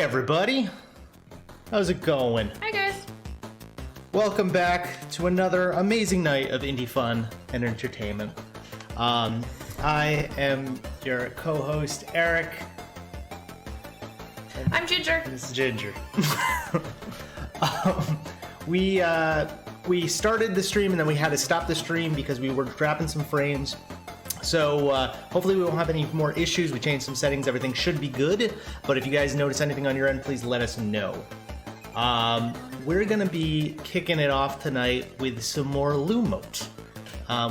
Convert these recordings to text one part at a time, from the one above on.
everybody. How's it going? Hi guys. Welcome back to another amazing night of indie fun and entertainment. I am your co-host, Eric. I'm Ginger. This is Ginger. We started the stream and then we had to stop the stream because we were dropping some frames. So hopefully we won't have any more issues. We changed some settings. Everything should be good. But if you guys notice anything on your end, please let us know. We're going to be kicking it off tonight with some more Lumote.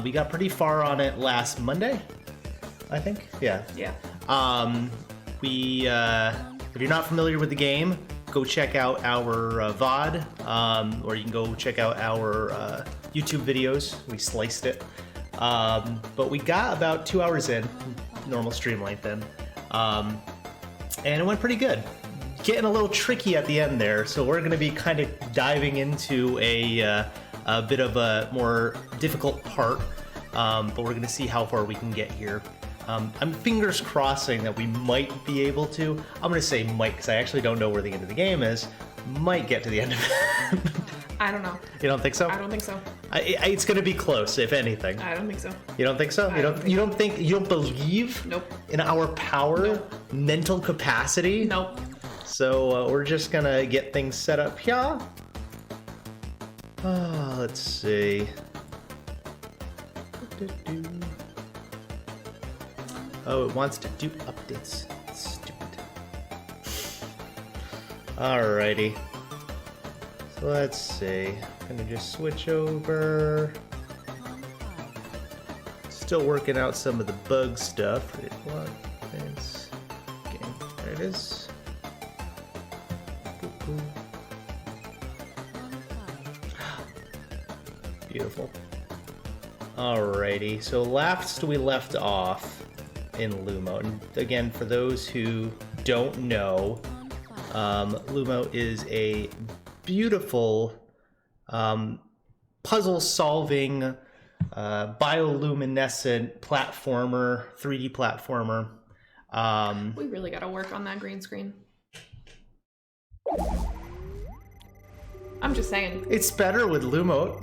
We got pretty far on it last Monday, I think. Yeah. Yeah. If you're not familiar with the game, go check out our VOD, or you can go check out our YouTube videos. We sliced it. But we got about 2 hours in, normal stream length in, and it went pretty good. Getting a little tricky at the end there, so we're going to be kind of diving into a bit of a more difficult part, but we're going to see how far we can get here. I'm fingers crossing that we might be able to. I'm going to say might because I actually don't know where the end of the game is. Might get to the end of it. I don't know. You don't think so? I don't think so. It's going to be close, if anything. I don't think so. You don't think so? You don't believe? Nope. In our power? Nope. Mental capacity? Nope. So we're just gonna get things set up here. Let's see. Oh, it wants to do updates. Stupid. Alrighty. So let's see. Gonna just switch over. Still working out some of the bug stuff. Wait, what? It's game. There it is. Beautiful. Alrighty, so last we left off in Lumote, and again, for those who don't know, Lumote is a beautiful puzzle-solving bioluminescent platformer, 3D platformer. We really got to work on that green screen. I'm just saying. It's better with Lumote.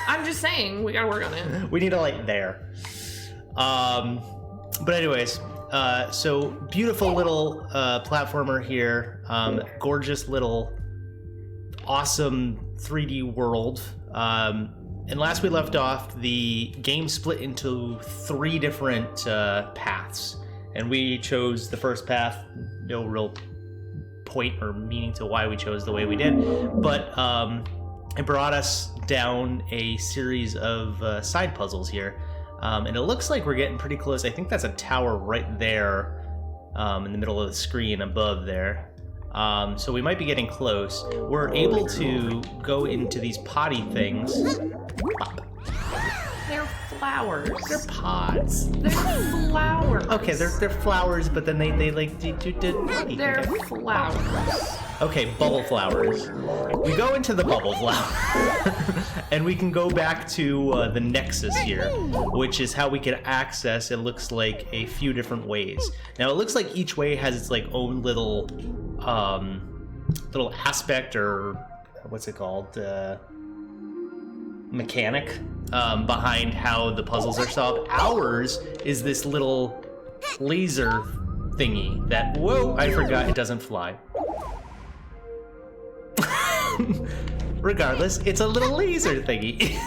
I'm just saying, we gotta work on it. We need a light there. But anyways, so beautiful little platformer here. Gorgeous little awesome 3D world. And last we left off, the game split into 3 different paths. And we chose the first path. No real point or meaning to why we chose the way we did, but it brought us down a series of side puzzles here, and it looks like we're getting pretty close. I think that's a tower right there in the middle of the screen above there, so we might be getting close. We're able to go into these potty things. Pop. They're flowers. They're pods. They're flowers. Okay, they're flowers, but then they like do They're flowers. Okay, bubble flowers. We go into the bubble flower, and we can go back to the nexus here, which is how we can access, it looks like, a few different ways. Now, it looks like each way has its like own little aspect, or what's it called? Mechanic behind how the puzzles are solved. Ours is this little laser thingy that, whoa, I forgot it doesn't fly. Regardless, it's a little laser thingy.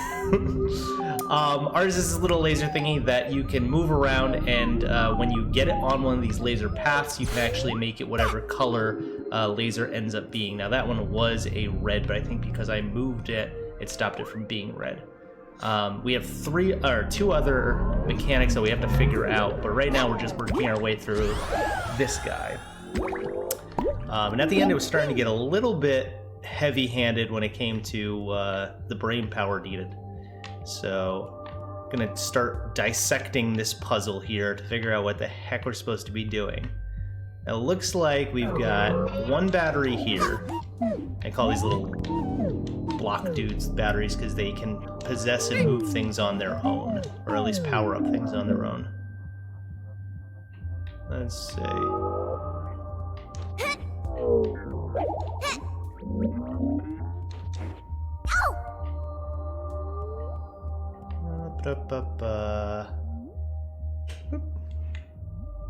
Ours is this little laser thingy that you can move around, and when you get it on one of these laser paths, you can actually make it whatever color laser ends up being. Now that one was a red, but I think because I moved it, it stopped it from being red. We have 2 other mechanics that we have to figure out, but right now we're just working our way through this guy. And at the end, it was starting to get a little bit heavy-handed when it came to the brain power needed. So, I'm gonna start dissecting this puzzle here to figure out what the heck we're supposed to be doing. Now, it looks like we've got 1 battery here. I call these little block dudes batteries because they can possess and move things on their own, or at least power up things on their own. Let's see.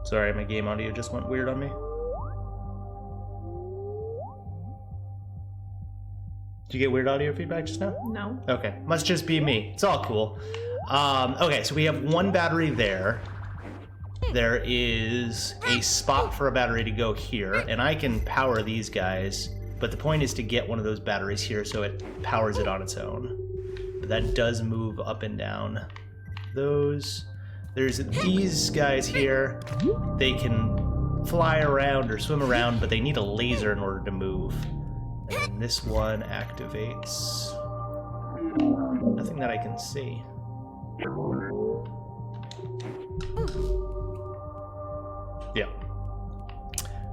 Sorry, my game audio just went weird on me. Did you get weird audio feedback just now? No. Okay, must just be me. It's all cool. Okay, so we have one battery there. There is a spot for a battery to go here, and I can power these guys, but the point is to get one of those batteries here so it powers it on its own. But that does move up and down. Those. There's these guys here. They can fly around or swim around, but they need a laser in order to move. And this one activates. Nothing that I can see. Yeah.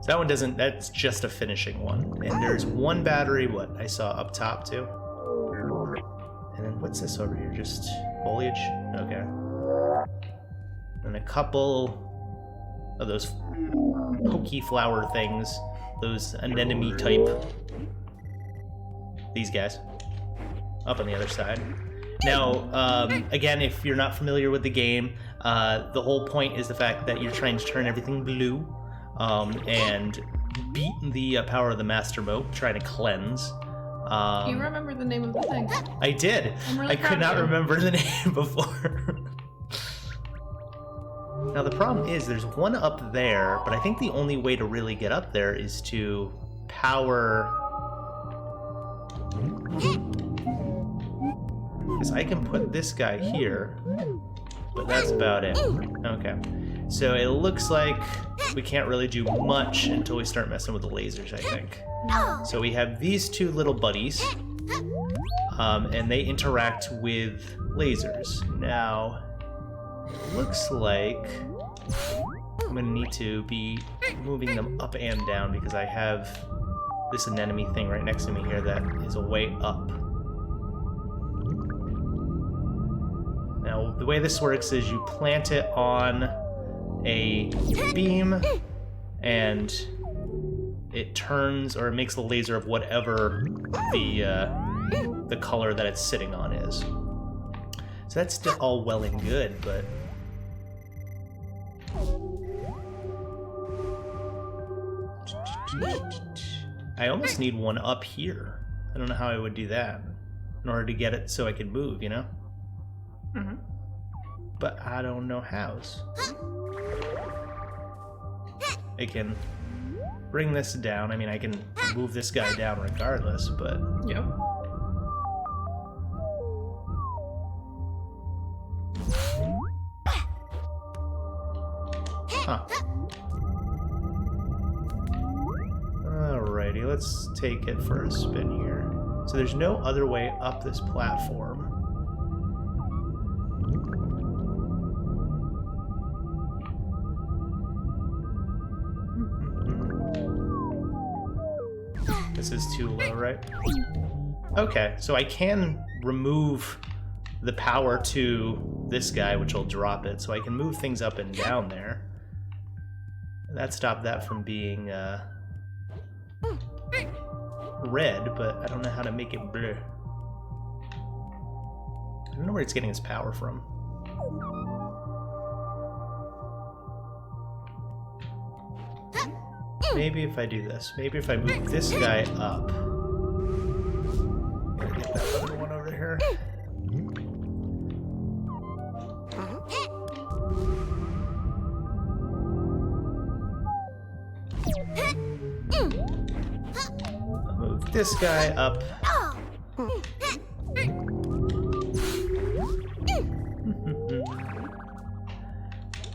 So that one doesn't, that's just a finishing one. And there's one battery, what I saw up top too. And then what's this over here? Just foliage? Okay. And a couple of those pokey flower things. Those anemone type. These guys. Up on the other side. Now, again, if you're not familiar with the game, the whole point is the fact that you're trying to turn everything blue and beat the power of the Mastermote, trying to cleanse. You remember the name of the thing? I did. Really I could not remember the name before. Now, the problem is there's one up there, but I think the only way to really get up there is to power... Because I can put this guy here, but that's about it. Okay. So it looks like we can't really do much until we start messing with the lasers, I think. So we have these two little buddies, and they interact with lasers. Now, it looks like I'm going to need to be moving them up and down because I have this anemone thing right next to me here that is a way up. Now, the way this works is you plant it on a beam, and it turns, or it makes the laser of whatever the color that it's sitting on is. So that's still all well and good, but... I almost need one up here. I don't know how I would do that in order to get it so I can move, you know? Mm-hmm. But I don't know hows. I can bring this down. I mean, I can move this guy down regardless, but... Yep. Huh. Alrighty, let's take it for a spin here. So there's no other way up this platform. This is too low, right? Okay, so I can remove the power to this guy, which will drop it, so I can move things up and down there. That stopped that from being red, but I don't know how to make it blue. I don't know where it's getting its power from. Maybe if I do this. Maybe if I move this guy up. Gotta get that other one over here. I'll move this guy up.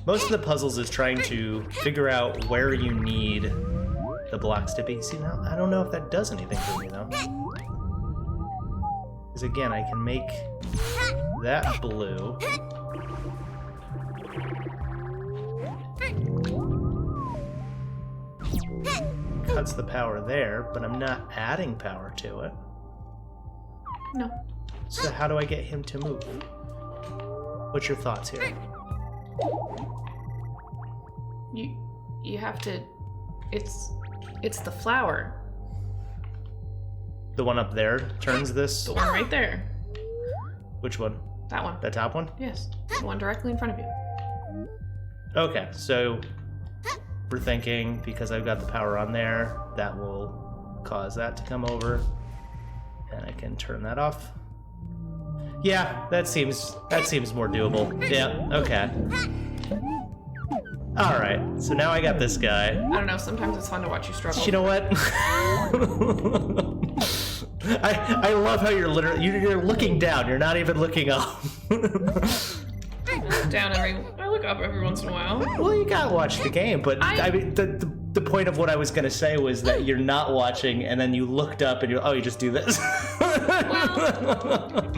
Most of the puzzles is trying to figure out where you need the blocks to be. See, now, I don't know if that does anything for me, though. Because, again, I can make that blue. Cuts the power there, but I'm not adding power to it. No. So how do I get him to move? What's your thoughts here? You have to... It's It's the flower. The one up there turns this? The one right there. Which one? That one. The top one? Yes. The one directly in front of you. Okay, so we're thinking because I've got the power on there, that will cause that to come over. And I can turn that off. Yeah, that seems more doable. Yeah, okay. Alright, so now I got this guy. I don't know, sometimes it's fun to watch you struggle. You know what? I love how you're looking down, you're not even looking up. I look up every once in a while. Well, you gotta watch the game, but I mean, the point of what I was gonna say was that you're not watching, and then you looked up and you just do this. Well,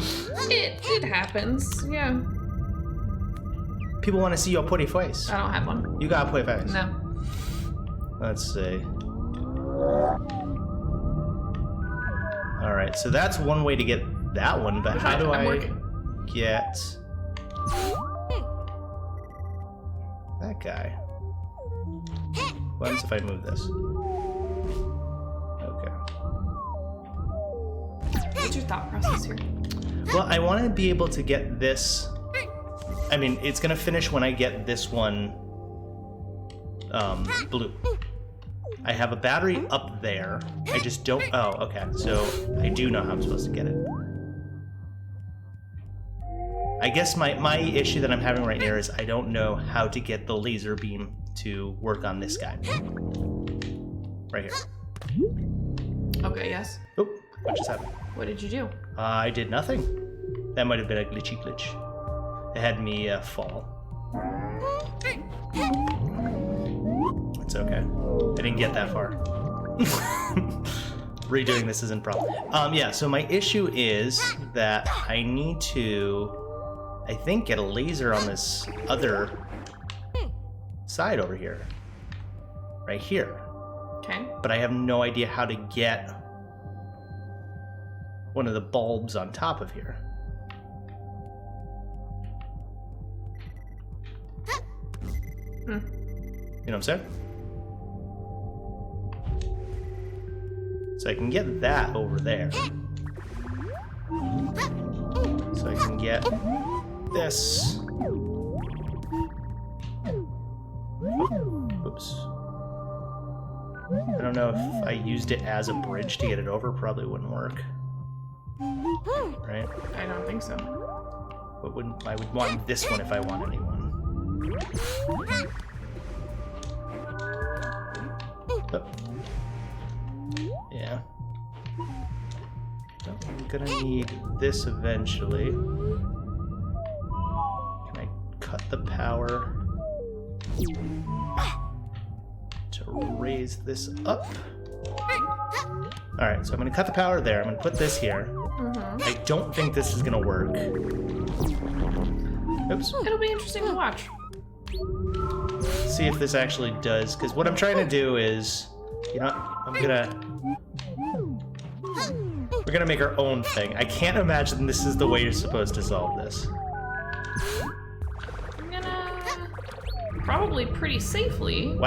it happens, yeah. People want to see your pretty face. I don't have one. You got a pretty face. No. Let's see. All right, so that's one way to get that one, but how do I get that guy? What happens if I move this? Okay. What's your thought process here? Well, I want to be able to get this. I mean, it's gonna finish when I get this one blue. I have a battery up there. I just don't. Oh, okay. So I do know how I'm supposed to get it. I guess my issue that I'm having right here is I don't know how to get the laser beam to work on this guy. Right here. Okay, yes. Oh, what just happened? What did you do? I did nothing. That might have been a glitchy glitch. It had me fall. It's okay. I didn't get that far. Redoing this isn't a problem. Yeah, so my issue is that I need to, I think, get a laser on this other side over here. Right here. Okay. But I have no idea how to get one of the bulbs on top of here. You know what I'm saying? So I can get that over there. So I can get this. Oops. I don't know if I used it as a bridge to get it over. Probably wouldn't work. Right? I don't think so. But I would want this one if I want anyone. Oh. Yeah. Oh, I'm gonna need this eventually. Can I cut the power to raise this up? Alright, so I'm gonna cut the power there. I'm gonna put this here. I don't think this is gonna work. Oops. It'll be interesting to watch. See if this actually does, because what I'm trying to do is, you know, we're gonna make our own thing. I can't imagine this is the way you're supposed to solve this. I'm gonna probably pretty safely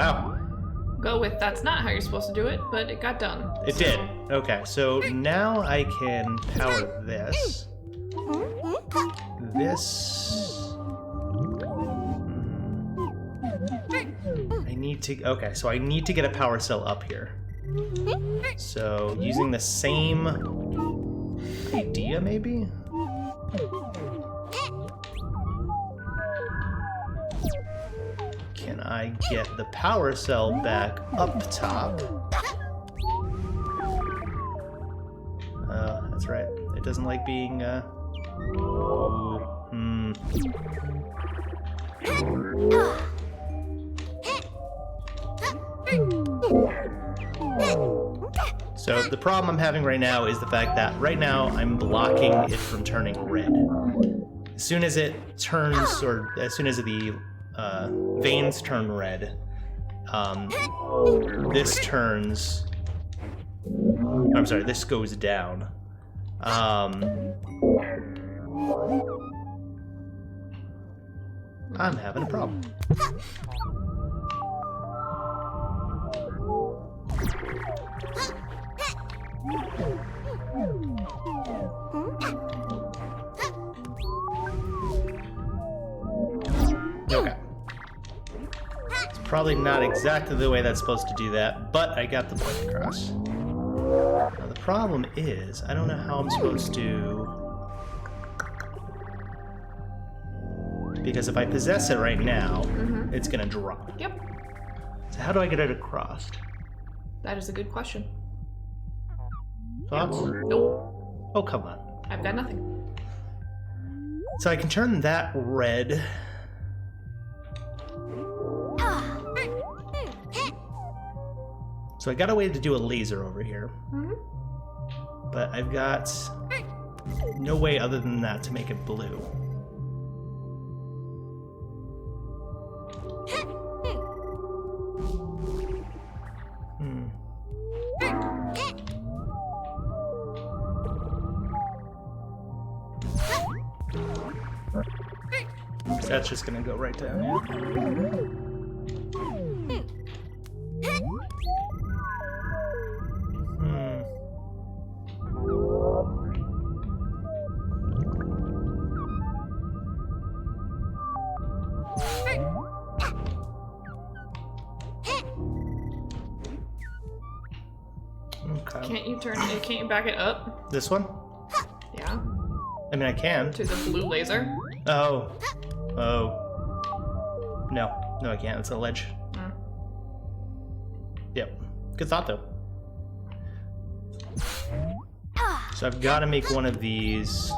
go with that's not how you're supposed to do it, but it got done. It did. Okay, so now I can power this. Okay, so I need to get a power cell up here. So using the same idea, maybe? Can I get the power cell back up top? That's right. It doesn't like being, So the problem I'm having right now is the fact that right now I'm blocking it from turning red. As soon as it turns, or as soon as the veins turn red, this turns. I'm sorry, this goes down. I'm having a problem. probably not exactly the way that's supposed to do that, but I got the point across. Now the problem is, I don't know how I'm supposed to... Because if I possess it right now, it's gonna drop. Yep. So how do I get it across? That is a good question. Thoughts? Nope. Oh, come on. I've got nothing. So I can turn that red. So I got a way to do a laser over here. But I've got no way other than that to make it blue. So that's just gonna go right down. Okay. Can't you turn it? Can't you back it up? This one? Yeah. I mean, I can. To the blue laser? Oh. Oh. No. No, I can't. It's a ledge. Yep. Good thought, though. So I've got to make one of these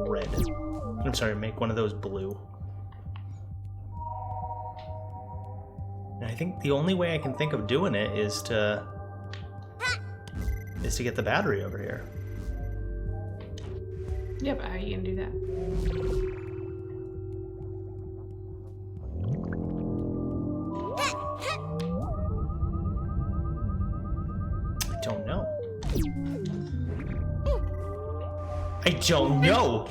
red. I'm sorry, make one of those blue. And I think the only way I can think of doing it is to get the battery over here. Yeah, but how are you gonna do that? I don't know. I don't know!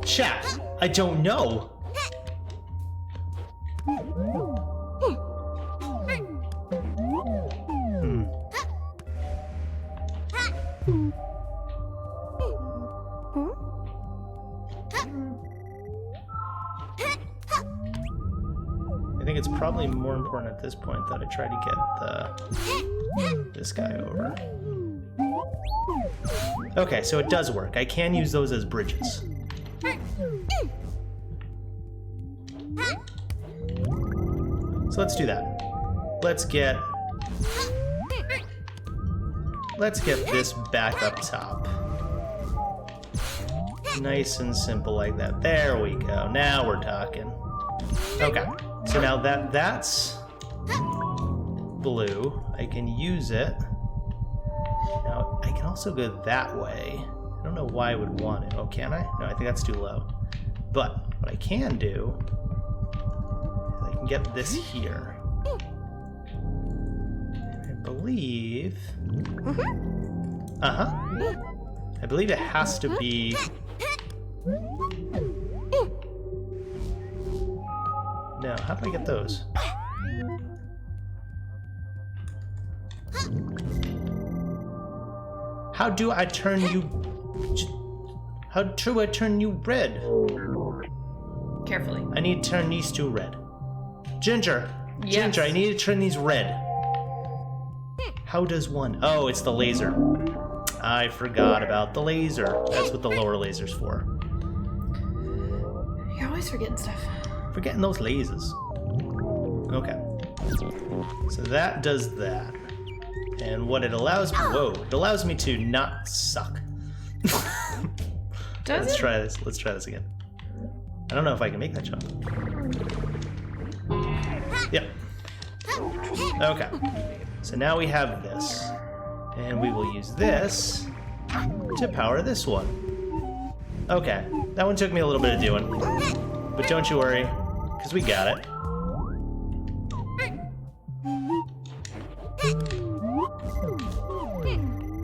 Chat, I don't know! I think it's probably more important at this point that I try to get this guy over. Okay, so it does work. I can use those as bridges. So let's do that. Let's get this back up top. Nice and simple like that. There we go. Now we're talking. Okay. So now that that's blue, I can use it. Now, I can also go that way. I don't know why I would want it. Oh, can I? No, I think that's too low. But what I can do is I can get this here. And I believe... I believe it has to be... No, how do I get those? How do I turn you... How do I turn you red? Carefully. I need to turn these two red. Ginger! Yes. Ginger, I need to turn these red. How does one? Oh, it's the laser. I forgot about the laser. That's what the lower laser's for. You're always forgetting stuff. Forgetting those lasers. Okay. So that does that. And what it allows me... Whoa. It allows me to not suck. Let's try this. Let's try this again. I don't know if I can make that jump. Yep. Okay. So now we have this. And we will use this to power this one. Okay. That one took me a little bit of doing. But don't you worry, because we got it.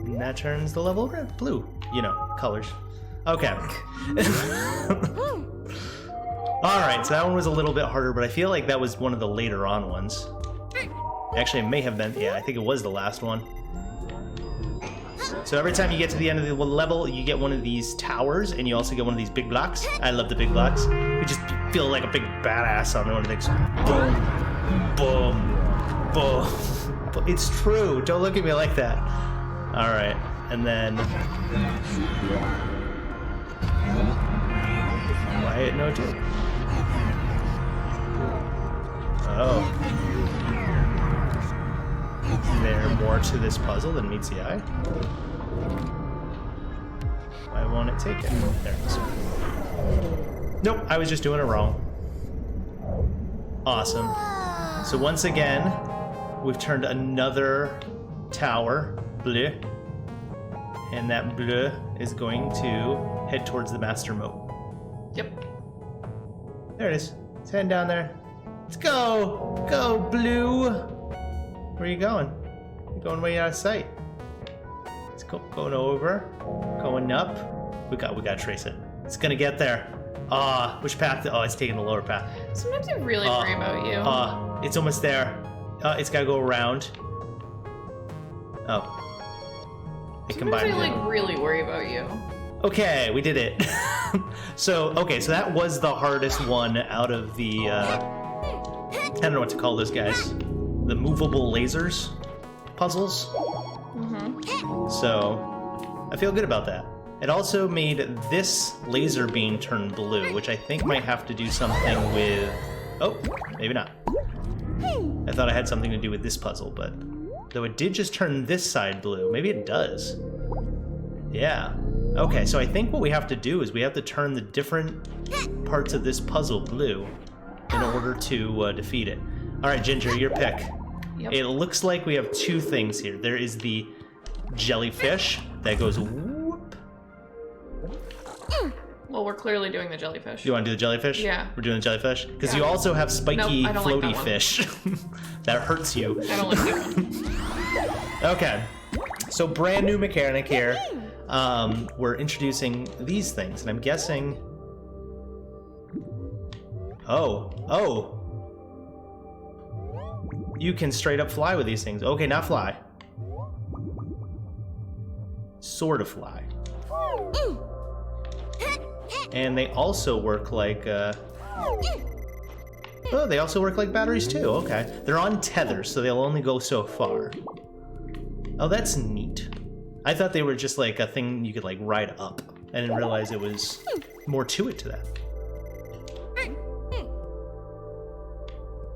And that turns the level red, blue. You know, colors. Okay. Alright, so that one was a little bit harder, but I feel like that was one of the later on ones. Actually, it may have been, yeah, I think it was the last one. So every time you get to the end of the level, you get one of these towers, and you also get one of these big blocks. I love the big blocks. You just feel like a big badass on one of these. Boom, boom, Boom. It's true. Don't look at me like that. All right, and then quiet no two. Oh. Is there more to this puzzle than meets the eye? Why won't it take it? There it is. Nope, I was just doing it wrong. Awesome. So once again, we've turned another tower bleu, and that bleu is going to head towards the Mastermote. Yep. There it is. It's heading down there. Let's go! Go, blue! Where are you going? You're going way out of sight. It's going over, going up. We gotta trace it. It's gonna get there. Which path? Oh, it's taking the lower path. Sometimes I really worry about you. It's almost there. It's gotta go around. Oh. Sometimes I really worry about you. Okay, we did it. So that was the hardest one out of the, I don't know what to call those guys. The movable lasers puzzles. Mm-hmm. So, I feel good about that. It also made this laser beam turn blue, which I think might have to do something with... Oh, maybe not. I thought it had something to do with this puzzle, but... Though it did just turn this side blue. Maybe it does. Yeah. Okay, so I think what we have to do is we have to turn the different parts of this puzzle blue in order to defeat it. All right, Ginger, your pick. Yep. It looks like we have two things here. There is the jellyfish that goes whoop. Well, we're clearly doing the jellyfish. You want to do the jellyfish? Yeah. We're doing the jellyfish? Because Yeah. you also have spiky Nope, I don't like floaty that one. fish. That hurts you. I don't like that one. Okay. So brand new mechanic here. We're introducing these things, and I'm guessing... Oh. You can straight up fly with these things. Okay, not fly. Sort of fly. And they also work like, oh, they also work like batteries too, okay. They're on tethers, so they'll only go so far. Oh, that's neat. I thought they were just like a thing you could like ride up. I didn't realize it was more to it to that.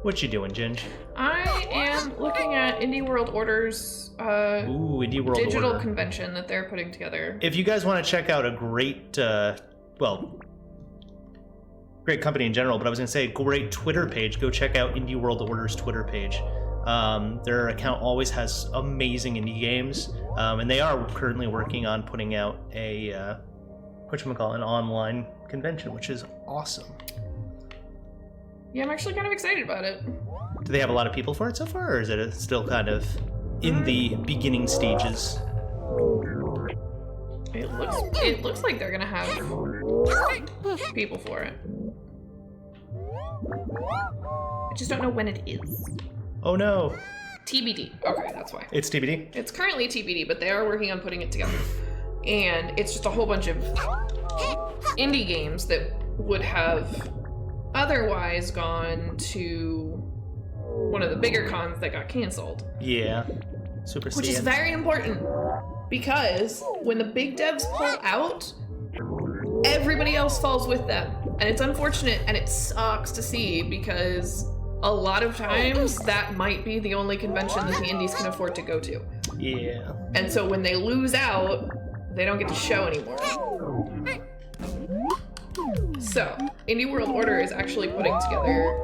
What you doing, Ginge? I am looking at Indie World Order's Ooh, Indie World digital Order. convention that they're putting together. If you guys want to check out a great, great company in general, but I was going to say great Twitter page, go check out Indie World Order's Twitter page. Their account always has amazing indie games, and they are currently working on putting out a, an online convention, which is awesome. Yeah, I'm actually kind of excited about it. Do they have a lot of people for it so far, or is it still kind of in the beginning stages? It looks like they're gonna have people for it. I just don't know when it is. Oh no. TBD. Okay, that's why. It's TBD? It's currently TBD, but they are working on putting it together. And it's just a whole bunch of indie games that would have otherwise gone to one of the bigger cons that got canceled. Yeah. Super Which is very important, because when the big devs pull out, everybody else falls with them. And it's unfortunate, and it sucks to see, because a lot of times that might be the only convention that the indies can afford to go to. Yeah. And so when they lose out, they don't get to show anymore. So, Indie World Order is actually putting together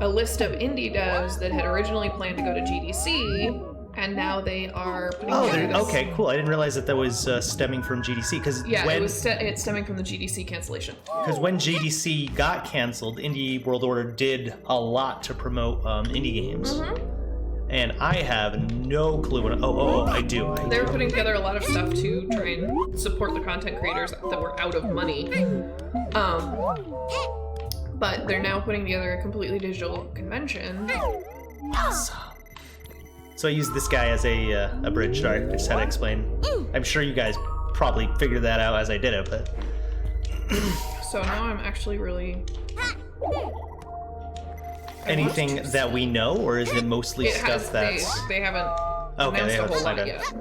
a list of indie devs that had originally planned to go to GDC, and now they are putting together this... okay, cool. I didn't realize that was stemming from GDC, because Yeah, it's stemming from the GDC cancellation. Because when GDC got canceled, Indie World Order did a lot to promote indie games. Mm-hmm. And I have no clue what... I do. They're putting together a lot of stuff to try and support the content creators that were out of money. But they're now putting together a completely digital convention. Awesome. So I used this guy as a bridge. Sorry, I just had to explain. I'm sure you guys probably figured that out as I did it, but... So now I'm actually really anything that we know, or is it mostly stuff that's... They haven't Okay, announced they a haven't whole lot decided. yet.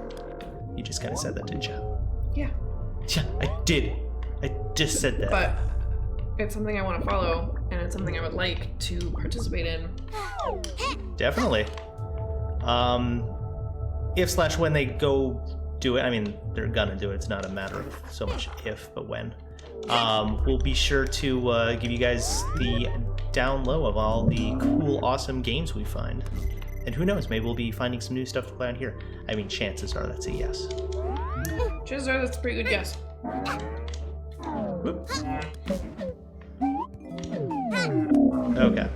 You just kind of said that, didn't you? Yeah. Yeah, I did. I just said that. But it's something I want to follow, and it's something I would like to participate in. Definitely. If/when they go do it, I mean, they're gonna do it. It's not a matter of so much if, but when. We'll be sure to give you guys the down low of all the cool, awesome games we find. And who knows, maybe we'll be finding some new stuff to play on here. I mean, chances are that's a yes. Chances are that's a pretty good guess. Whoop. Okay.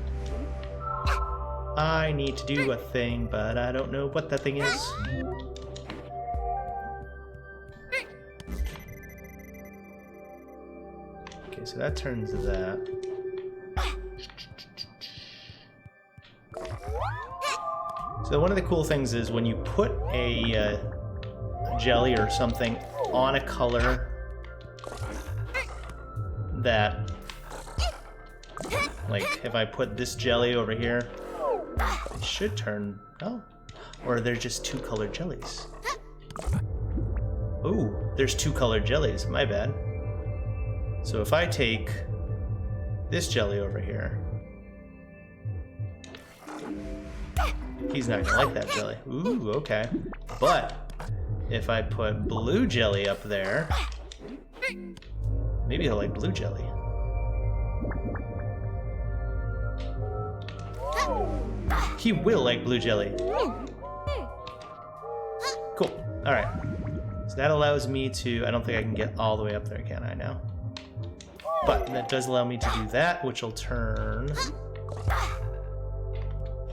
I need to do a thing, but I don't know what that thing is. Okay, so that turns to that. So one of the cool things is when you put a jelly or something on a color that, like if I put this jelly over here, it should turn, oh, or they're just two colored jellies. Oh, there's two colored jellies, my bad. So if I take this jelly over here, he's not gonna like that jelly. Ooh, okay. But if I put blue jelly up there, maybe he'll like blue jelly. He will like blue jelly. Cool. Alright. So that allows me to... I don't think I can get all the way up there, can I now? But that does allow me to do that, which will turn...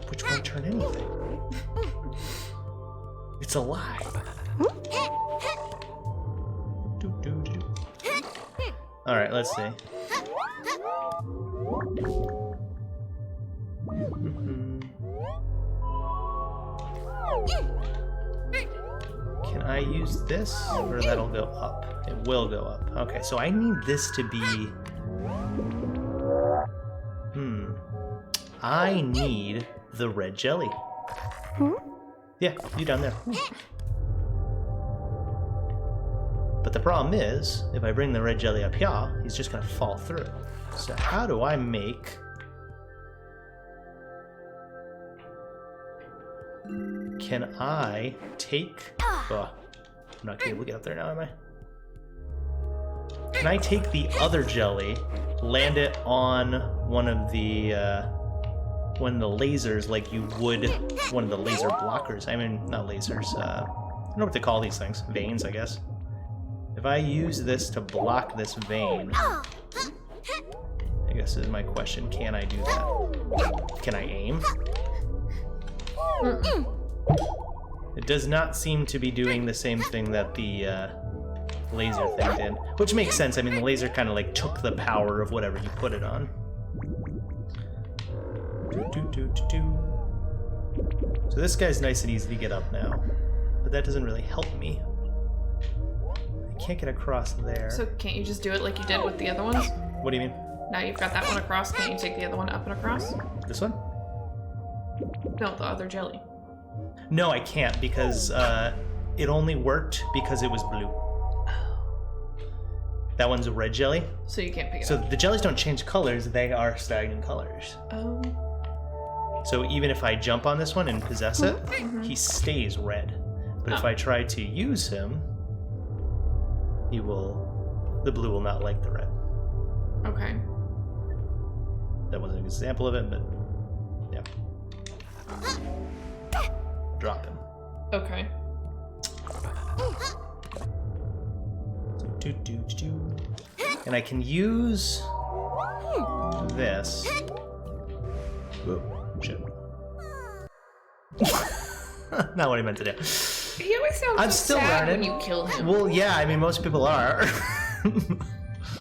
Which won't turn anything. It's a lie. Alright, let's see. Can I use this, or that'll go up? It will go up. Okay, so I need this to be... I need the red jelly. Yeah, you down there. But the problem is, if I bring the red jelly up here, he's just gonna fall through. So how do I make... Can I take... Oh, I'm not gonna be able to get up there now, am I? Can I take the other jelly, land it on one of the lasers like you would one of the laser blockers? I mean, not lasers. I don't know what they call these things. Veins, I guess. If I use this to block this vein, I guess is my question. Can I do that? Can I aim? It does not seem to be doing the same thing that the laser thing did, which makes sense. I mean, the laser kind of like took the power of whatever you put it on. So this guy's nice and easy to get up now, but that doesn't really help me. I can't get across there. So can't you just do it like you did with the other ones? What do you mean? Now you've got that one across, can't you take the other one up and across? This one? No, the other jelly. No, I can't, because it only worked because it was blue. That one's a red jelly. So you can't pick it So up. the jellies don't change colors, they are stagnant colors. Oh. So even if I jump on this one and possess it, he stays red. But if I try to use him, the blue will not like the red. Okay. That wasn't an example of it, but yeah. Drop him. Okay. And I can use this. Whoa, shit. Not what I meant to do. He always sounds I'm so still sad learning. when you kill him. Well, yeah, I mean, most people are.